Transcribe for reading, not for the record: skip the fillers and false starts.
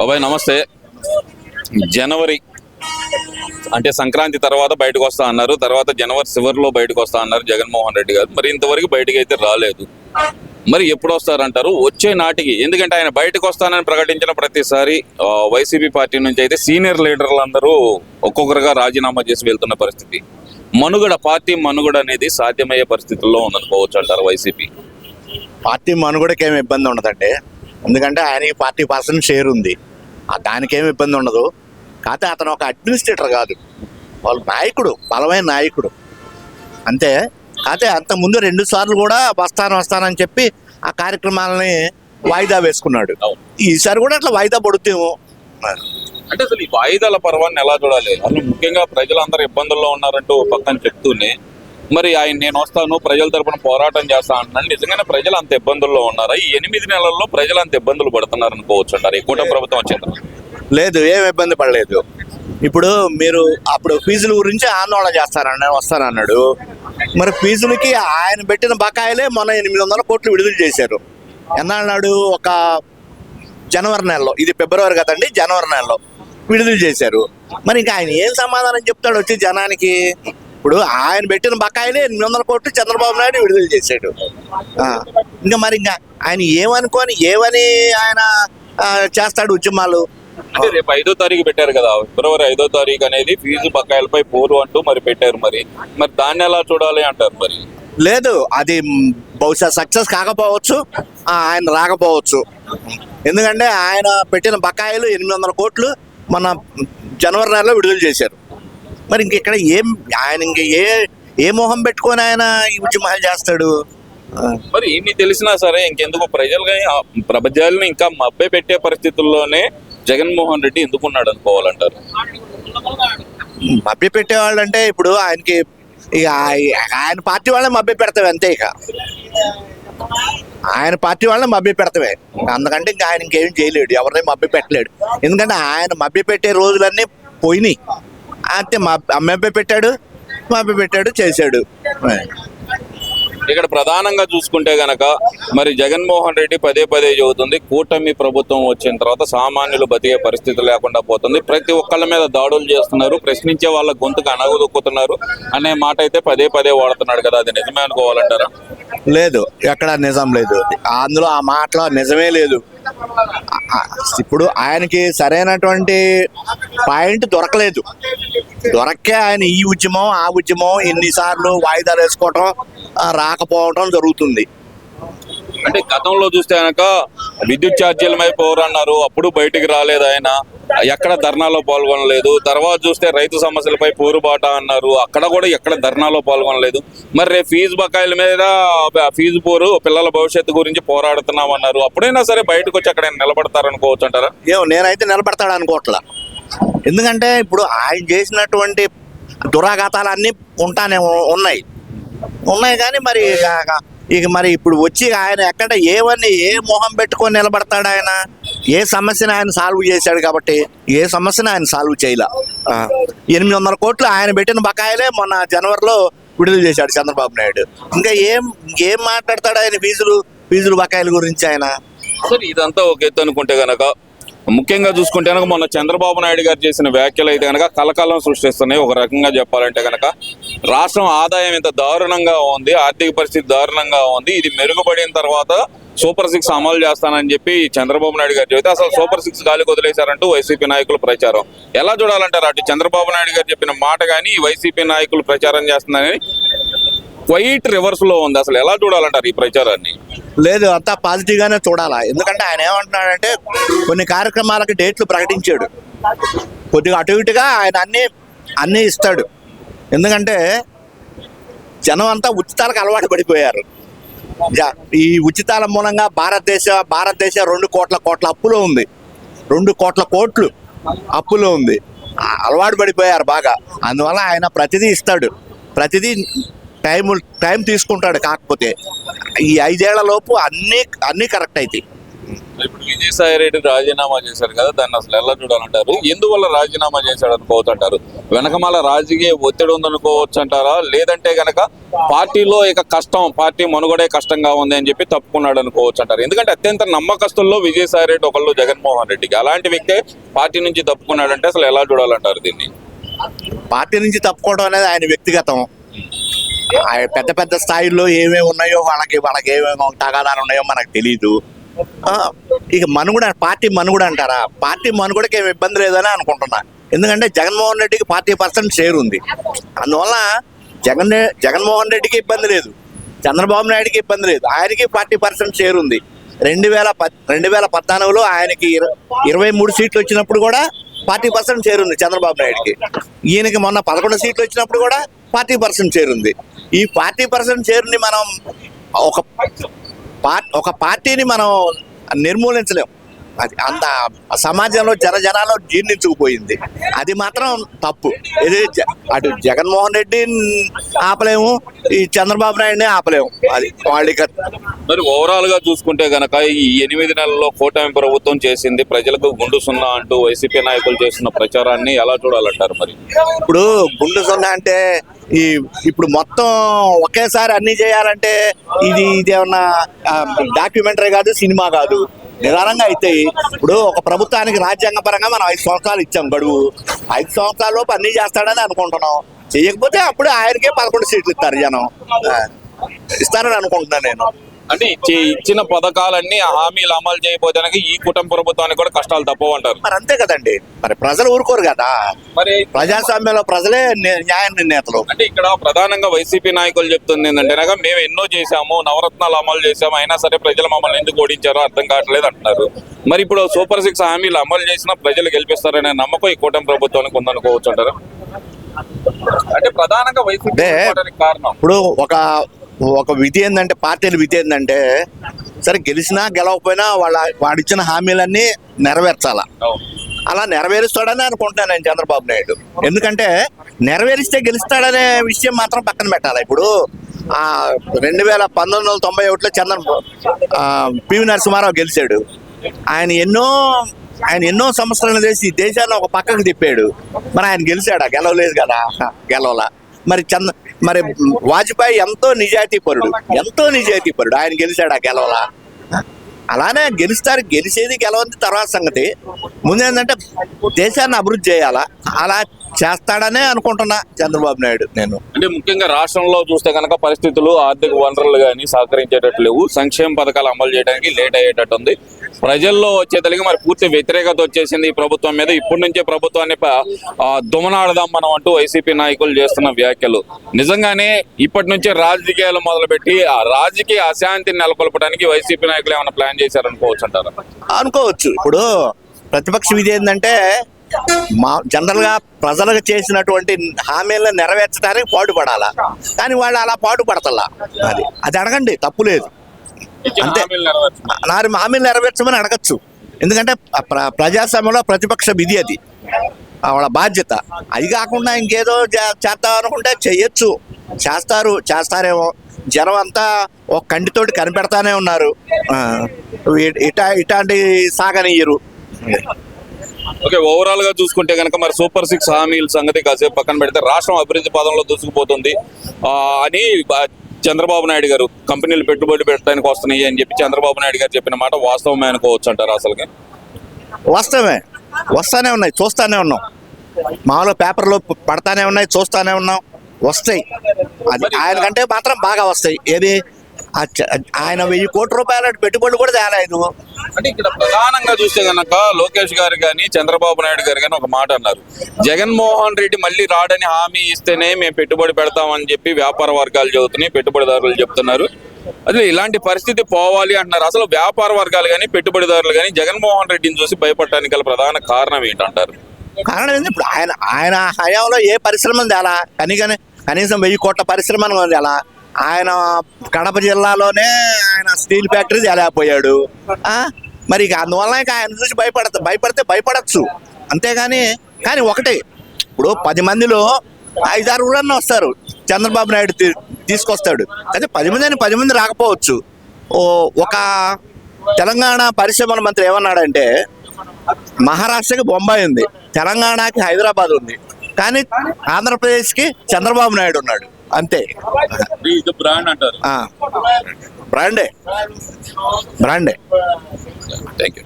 బాబాయ్ నమస్తే. జనవరి అంటే సంక్రాంతి తర్వాత బయటకు వస్తా అన్నారు, తర్వాత జనవరి చివరిలో బయటకు వస్తా అన్నారు జగన్మోహన్ రెడ్డి గారు. మరి ఇంతవరకు బయటకు అయితే రాలేదు. మరి ఎప్పుడు వస్తారంటారు? వచ్చే నాటికి, ఎందుకంటే ఆయన బయటకు వస్తానని ప్రకటించిన ప్రతిసారి వైసీపీ పార్టీ నుంచి అయితే సీనియర్ లీడర్లు అందరూ ఒక్కొక్కరుగా రాజీనామా చేసి వెళ్తున్న పరిస్థితి. పార్టీ మనుగడ అనేది సాధ్యమయ్యే పరిస్థితుల్లో ఉందనుకోవచ్చు అంటారు వైసీపీ. పార్టీ మనుగడకి ఏమి ఇబ్బంది ఉండదండి, ఎందుకంటే ఆయనకి 40% షేర్ ఉంది, దానికేమి ఇబ్బంది ఉండదు. కాకపోతే అతను ఒక అడ్మినిస్ట్రేటర్ కాదు, వాళ్ళు నాయకుడు, బలమైన నాయకుడు అంతే. కాకపోతే అంతకుముందు 2 సార్లు కూడా వస్తానని చెప్పి ఆ కార్యక్రమాలని వాయిదా వేసుకున్నాడు. ఈసారి కూడా అట్లా వాయిదా పడుతేమో. అంటే అసలు ఈ వాయిదాల పర్వాన్ని ఎలా చూడాలి? అసలు ముఖ్యంగా ప్రజలందరూ ఇబ్బందుల్లో ఉన్నారంటూ పక్కన చెప్తూనే మరి ఆయన నేను వస్తాను ప్రజల తరపున పోరాటం చేస్తా అంటున్నాను. నిజంగానే ప్రజలు అంత ఇబ్బందుల్లో ఉన్నారా? ఈ 8 నెలల్లో ప్రజలు అంత ఇబ్బందులు పడుతున్నారు అనుకోవచ్చు అంటారు ఈ కూటమి ప్రభుత్వం వచ్చింది? లేదు, ఏం ఇబ్బంది పడలేదు. ఇప్పుడు మీరు అప్పుడు ఫీజుల గురించి ఆందోళన చేస్తారన్న వస్తానన్నాడు. మరి ఫీజులకి ఆయన పెట్టిన బకాయిలే మొన్న 800 కోట్లు విడుదల చేశారు. ఎన్నాడు? ఒక జనవరి నెలలో, ఇది ఫిబ్రవరి కదండి, జనవరి నెలలో విడుదల చేశారు. మరి ఇంకా ఆయన ఏం సమాధానం చెప్తాడు వచ్చి జనానికి? ఇప్పుడు ఆయన పెట్టిన బకాయిలే 800 కోట్లు చంద్రబాబు నాయుడు విడుదల చేశాడు. ఇంకా మరి ఇంకా ఆయన ఏమని ఆయన చేస్తాడు ఉద్యమాలు? అంటే రేపు 5వ తారీఖు పెట్టారు కదా, ఫిబ్రవరి 5వ తారీఖు అనేది ఫీజు బకాయిలపై పోరు అంటూ మరి పెట్టారు. మరి దాన్ని ఎలా చూడాలి అంటారు? మరి లేదు, అది బహుశా సక్సెస్ కాకపోవచ్చు, ఆయన రాకపోవచ్చు. ఎందుకంటే ఆయన పెట్టిన బకాయిలు 800 కోట్లు మన జనవరి నెలలో విడుదల చేశారు. మరి ఇక్కడ ఆయన ఏ మొహం పెట్టుకొని ఆయన ఈ ఉద్యమాలు చేస్తాడు? మరి ఇన్ని తెలిసినా సరే ఇంకెందుకు ప్రజల్ని ఇంకా మభ్య పెట్టే పరిస్థితుల్లోనే జగన్మోహన్ రెడ్డి ఎందుకున్నాడు అనుకోవాలంటారు? మభ్య పెట్టేవాళ్ళు అంటే ఇప్పుడు ఆయనకి ఇక ఆయన పార్టీ వాళ్ళని మభ్య పెడతావు అంతే. ఇక ఆయన పార్టీ వాళ్ళని మభ్య పెడతావే, అందుకంటే ఇంకా ఆయన ఇంకేం చేయలేడు, ఎవరిని మభ్య పెట్టలేడు. ఎందుకంటే ఆయన మభ్య పెట్టే రోజులన్నీ పోయినాయి. అంతే, మభ్య పెట్టాడు చేశాడు. ఇక్కడ ప్రధానంగా చూసుకుంటే గనక మరి జగన్మోహన్ రెడ్డి పదే చెబుతుంది, కూటమి ప్రభుత్వం వచ్చిన తర్వాత సామాన్యులు బతికే పరిస్థితి లేకుండా పోతుంది, ప్రతి ఒక్కళ్ళ మీద దాడులు చేస్తున్నారు, ప్రశ్నించే వాళ్ళ గొంతుకు అణగదొక్కుతున్నారు అనే మాట అయితే పదే వాడుతున్నాడు కదా, అది నిజమే అనుకోవాలంటారా? లేదు, ఎక్కడ నిజం లేదు అందులో, ఆ మాటలో నిజమే లేదు. ఇప్పుడు ఆయనకి సరైనటువంటి పాయింట్ దొరకలేదు. దొరక్కే ఆయన ఈ ఉద్యమం ఆ ఉద్యమం ఎన్నిసార్లు వాయిదాలు వేసుకోవటం రాకపోవటం జరుగుతుంది. అంటే గతంలో చూస్తే కనుక విద్యుత్ ఛార్జీలపై పోరన్నారు, అప్పుడు బయటికి రాలేదు ఆయన, ఎక్కడ ధర్నాలో పాల్గొనలేదు. తర్వాత చూస్తే రైతు సమస్యలపై పోరుబాట అన్నారు, అక్కడ కూడా ఎక్కడ ధర్నాలో పాల్గొనలేదు. మరి రేపు ఫీజు బకాయిల మీద ఫీజు పోరు, పిల్లల భవిష్యత్తు గురించి పోరాడుతున్నాం అన్నారు, అప్పుడైనా సరే బయటకు వచ్చి అక్కడ నిలబడతారనుకోవచ్చు అంటారా? నేనైతే నిలబడతాడు అనుకోవట్లా. ఎందుకంటే ఇప్పుడు ఆయన చేసినటువంటి దురాఘాతాలన్నీ ఉన్నాయి కానీ మరి మరి ఇప్పుడు వచ్చి ఆయన ఎక్కడ ఏ మొహం పెట్టుకొని నిలబడతాడు? ఆయన ఏ సమస్యను ఆయన సాల్వ్ చేశాడు కాబట్టి ఏ సమస్యను ఆయన సాల్వ్ చేయలే. 800 కోట్లు ఆయన పెట్టిన బకాయిలే మొన్న జనవరిలో విడుదల చేశాడు చంద్రబాబు నాయుడు. ఇంకా ఏం మాట్లాడతాడు ఆయన ఫీజులు బకాయిల గురించి ఆయన? సరే, ఇదంతా ఒక ఎత్తు అనుకుంటే గనక ముఖ్యంగా చూసుకుంటే కనుక మొన్న చంద్రబాబు నాయుడు గారు చేసిన వ్యాఖ్యలు అయితే కనుక కలకాలం సృష్టిస్తున్నాయి. ఒక రకంగా చెప్పాలంటే కనుక రాష్ట్రం ఆదాయం ఇంత దారుణంగా ఉంది, ఆర్థిక పరిస్థితి దారుణంగా ఉంది, ఇది మెరుగుపడిన తర్వాత సూపర్ 6 అమలు చేస్తానని చెప్పి చంద్రబాబు నాయుడు గారు చెబితే అసలు సూపర్ 6 గాలికి వదిలేశారంటూ వైసీపీ నాయకులు ప్రచారం. ఎలా చూడాలంటారు? అటు చంద్రబాబు నాయుడు గారు చెప్పిన మాట కానీ వైసీపీ నాయకులు ప్రచారం చేస్తున్నారని క్వైట్ రివర్స్ లో ఉంది. అసలు ఎలా చూడాలంటారు ఈ ప్రచారాన్ని? లేదు, అంతా పాజిటివ్ గానే చూడాలా. ఎందుకంటే ఆయన ఏమంటున్నాడంటే కొన్ని కార్యక్రమాలకి డేట్లు ప్రకటించాడు, కొద్దిగా అటు ఇటుగా ఆయన అన్ని ఇస్తాడు. ఎందుకంటే జనం అంతా ఉచితాలకు అలవాటు పడిపోయారు. ఈ ఉచితాల మూలంగా భారతదేశ 2 కోట్ల అప్పులో ఉంది, 2 కోట్ల అప్పులో ఉంది. అలవాటు పడిపోయారు బాగా. అందువల్ల ఆయన ప్రతిదీ ఇస్తాడు, ప్రతిదీ టైం తీసుకుంటాడు. కాకపోతే ఈ 5 ఏళ్ల లోపు అన్నీ కరెక్ట్ అవుతాయి. ఇప్పుడు విజయసాయి రెడ్డి రాజీనామా చేశారు కదా, దాన్ని అసలు ఎలా చూడాలంటారు? ఎందువల్ల రాజీనామా చేశాడు అనుకోవచ్చు అంటారు? వెనకమాల రాజకీయ ఒత్తిడి ఉందనుకోవచ్చు అంటారా, లేదంటే గనక పార్టీలో ఇక కష్టం, పార్టీ మనుగడే కష్టంగా ఉంది అని చెప్పి తప్పుకున్నాడు అనుకోవచ్చు అంటారు? ఎందుకంటే అత్యంత నమ్మకస్తుల్లో విజయసాయి రెడ్డి ఒకళ్ళు జగన్మోహన్ రెడ్డికి, అలాంటి వ్యక్తే పార్టీ నుంచి తప్పుకున్నాడంటే అసలు ఎలా చూడాలంటారు దీన్ని? పార్టీ నుంచి తప్పుకోవడం అనేది ఆయన వ్యక్తిగతం. ఆయన పెద్ద పెద్ద స్థాయిల్లో ఏమేమి ఉన్నాయో వాళ్ళకి ఏమేమి తగాదాలు ఉన్నాయో మనకు తెలియదు. ఇక మనుగడ, పార్టీ మనుగడ అంటారా? పార్టీ మనుగడకి ఏమి ఇబ్బంది లేదని అనుకుంటున్నా. ఎందుకంటే జగన్మోహన్ రెడ్డికి 40% షేర్ ఉంది. అందువల్ల జగన్మోహన్ రెడ్డికి ఇబ్బంది లేదు, చంద్రబాబు నాయుడికి ఇబ్బంది లేదు, ఆయనకి 40% షేర్ ఉంది. 2014లో ఆయనకి 23 సీట్లు వచ్చినప్పుడు కూడా 40% చేరుంది చంద్రబాబు నాయుడికి. ఈయనకి మొన్న 11 సీట్లు వచ్చినప్పుడు కూడా 40% చేరుంది. ఈ 40% చేరుని మనం ఒక పార్టీని మనం నిర్మూలించలేం. అది అంత సమాజంలో జనాల్లో జీర్ణించుకుపోయింది. అది మాత్రం తప్పు. ఇది అటు జగన్మోహన్ రెడ్డిని ఆపలేము, ఈ చంద్రబాబు నాయుడిని ఆపలేము. అది వాళ్ళకి. మరి ఓవరాల్ గా చూసుకుంటే గనక ఈ 8 నెలల్లో కూటమి ప్రభుత్వం చేసింది ప్రజలకు గుండు సున్నా అంటూ వైసీపీ నాయకులు చేస్తున్న ప్రచారాన్ని ఎలా చూడాలంటారు? మరి ఇప్పుడు గుండు సున్నా అంటే ఇప్పుడు మొత్తం ఒకేసారి అన్ని చేయాలంటే ఇదేమన్నా డాక్యుమెంటరీ కాదు, సినిమా కాదు, నిదానంగా అయితే. ఇప్పుడు ఒక ప్రభుత్వానికి రాజ్యాంగ పరంగా మనం 5 సంవత్సరాలు ఇచ్చాం గడువు. 5 సంవత్సరాల లోపు అన్ని చేస్తాడని అనుకుంటున్నాం. చేయకపోతే అప్పుడు ఆయనకే 11 సీట్లు ఇస్తారు జనం. ఇస్తారని అనుకుంటున్నాను నేను. అంటే ఇచ్చిన పథకాలన్నీ హామీలు అమలు చేయబోతానికి ఈ కుటుంబ ప్రభుత్వానికి కూడా కష్టాలు తప్పవంటారు. మరి అంతే కదండి, మరి ప్రజలు ఊరుకోరు కదా. మరి ప్రజాస్వామ్యంలో ప్రజలే న్యాయ నిర్ణేతలు. అంటే ఇక్కడ ప్రధానంగా వైసీపీ నాయకులు చెప్తుంది ఏంటంటే, మేము ఎన్నో చేశాము, నవరత్నాలు అమలు చేశాము, అయినా సరే ప్రజలు మమ్మల్ని ఎందుకు ఓడించారో అర్థం కావట్లేదు అంటున్నారు. మరి ఇప్పుడు సూపర్ 6 హామీలు అమలు చేసినా ప్రజలు గెలిపిస్తారనే నమ్మకం ఈ కూటమి ప్రభుత్వానికి ఉందనుకోవచ్చు అంటారు? అంటే ప్రధానంగా వైసీపీ కారణం ఇప్పుడు ఒక విధి ఏంటంటే, పార్టీల విధి ఏంటంటే, సరే గెలిచినా గెలవకపోయినా వాడిచ్చిన హామీలన్నీ నెరవేర్చాలా. అలా నెరవేరుస్తాడని అనుకుంటున్నాను నేను చంద్రబాబు నాయుడు. ఎందుకంటే నెరవేరిస్తే గెలుస్తాడనే విషయం మాత్రం పక్కన పెట్టాలి. ఇప్పుడు 1991లో పివి నరసింహారావు గెలిచాడు. ఆయన ఎన్నో సంవత్సరాలు చేసి దేశాన్ని ఒక పక్కకు తిప్పాడు. మరి ఆయన గెలిచాడా? గెలవలేదు కదా, గెలవలా. మరి వాజ్పేయి ఎంతో నిజాయితీ పరుడు. ఆయన గెలిచాడా? గెలవలా. అలానే గెలిచేది గెలవంది తర్వాత సంగతి. ముందేంటంటే దేశాన్ని అభివృద్ధి చేయాలా. అలా చేస్తాడనే అనుకుంటున్నా చంద్రబాబు నాయుడు నేను. అంటే ముఖ్యంగా రాష్ట్రంలో చూస్తే కనుక పరిస్థితులు, ఆర్థిక వనరులు కానీ సహకరించేటట్లు లేవు. సంక్షేమ పథకాలు అమలు చేయడానికి లేట్ అయ్యేటట్టు ఉంది. ప్రజల్లో వచ్చేతలికి మరి పూర్తి వ్యతిరేకత వచ్చేసింది ఈ ప్రభుత్వం మీద. ఇప్పటి నుంచే ప్రభుత్వాన్ని దుమనాడదాం మనం అంటూ వైసీపీ నాయకులు చేస్తున్న వ్యాఖ్యలు నిజంగానే ఇప్పటి నుంచే రాజకీయాలు మొదలుపెట్టి ఆ రాజకీయ అశాంతిని నెలకొల్పడానికి వైసీపీ నాయకులు ఏమైనా ప్లాన్ చేశారనుకోవచ్చు అంటారా? అనుకోవచ్చు. ఇప్పుడు ప్రతిపక్ష విధి ఏంటంటే, జనరల్ గా ప్రజలకు చేసినటువంటి హామీలను నెరవేర్చడానికి పాటుపడాలా. కానీ వాళ్ళు అలా పాటుపడతల్లా. అది అడగండి, తప్పు లేదు. అంతే, హామీలు నెరవేర్చమని అడగచ్చు. ఎందుకంటే ప్రజాస్వామ్యంలో ప్రతిపక్ష విధి అది, వాళ్ళ బాధ్యత. అది కాకుండా ఇంకేదో చేద్దాం అనుకుంటే చెయ్యొచ్చు, చేస్తారేమో. జనం అంతా ఒక కంటితోటి కనిపెడతానే ఉన్నారు. ఇట్లాంటి సాగనియ్యరు. ఓకే, ఓవరాల్ గా చూసుకుంటే కనుక మరి సూపర్ 6 హామీల సంగతి కాసేపు పక్కన పెడితే రాష్ట్రం అభివృద్ధి పదంలో దూసుకుపోతుంది అని చంద్రబాబు నాయుడు గారు, కంపెనీలు పెట్టుబడి పెట్టడానికి వస్తున్నాయి అని చెప్పి చంద్రబాబు నాయుడు గారు చెప్పిన మాట వాస్తవమే అనుకోవచ్చు అంటారు? అసలుగా వాస్తవమే. వస్తానే ఉన్నాయి, చూస్తానే ఉన్నాం. మామూలుగా పేపర్లో పడతానే ఉన్నాయి, చూస్తానే ఉన్నాం. వస్తాయి. అది ఆయన కంటే మాత్రం బాగా వస్తాయి. ఏది ఆయన 1000 కోట్ల రూపాయల పెట్టుబడులు కూడా తేలేదు. అంటే ఇక్కడ ప్రధానంగా చూస్తే గనక లోకేష్ గారు కానీ చంద్రబాబు నాయుడు గారు కానీ ఒక మాట అన్నారు, జగన్మోహన్ రెడ్డి మళ్ళీ రాడని హామీ ఇస్తేనే మేము పెట్టుబడి పెడతామని చెప్పి వ్యాపార వర్గాలు చెబుతున్నాయి, పెట్టుబడిదారులు చెప్తున్నారు. అదే ఇలాంటి పరిస్థితి పోవాలి అంటున్నారు. అసలు వ్యాపార వర్గాలు కానీ పెట్టుబడిదారులు కానీ జగన్మోహన్ రెడ్డిని చూసి భయపడటానికి గల ప్రధాన కారణం ఏంటంటారు? కారణం ఏంటి? ఇప్పుడు ఆయన హయాంలో ఏ పరిశ్రమలు తేలా, కనీసం 1000 కోట్ల పరిశ్రమను తేలా. ఆయన కడప జిల్లాలోనే ఆయన స్టీల్ ఫ్యాక్టరీ తేలేకపోయాడు. మరి అందువల్ల ఆయన చూసి భయపడితే భయపడచ్చు. అంతేగాని ఒకటే, ఇప్పుడు 10 మందిలో 5-6 వస్తారు, చంద్రబాబు నాయుడు తీసుకొస్తాడు. అయితే 10 మంది రాకపోవచ్చు. తెలంగాణ పరిశ్రమల మంత్రి ఏమన్నాడంటే మహారాష్ట్రకి బొంబాయి ఉంది, తెలంగాణకి హైదరాబాద్ ఉంది, కానీ ఆంధ్రప్రదేశ్కి చంద్రబాబు నాయుడు ఉన్నాడు, అంతే. ఇది బ్రాండ్ అంటారు. బ్రాండే. Thank you.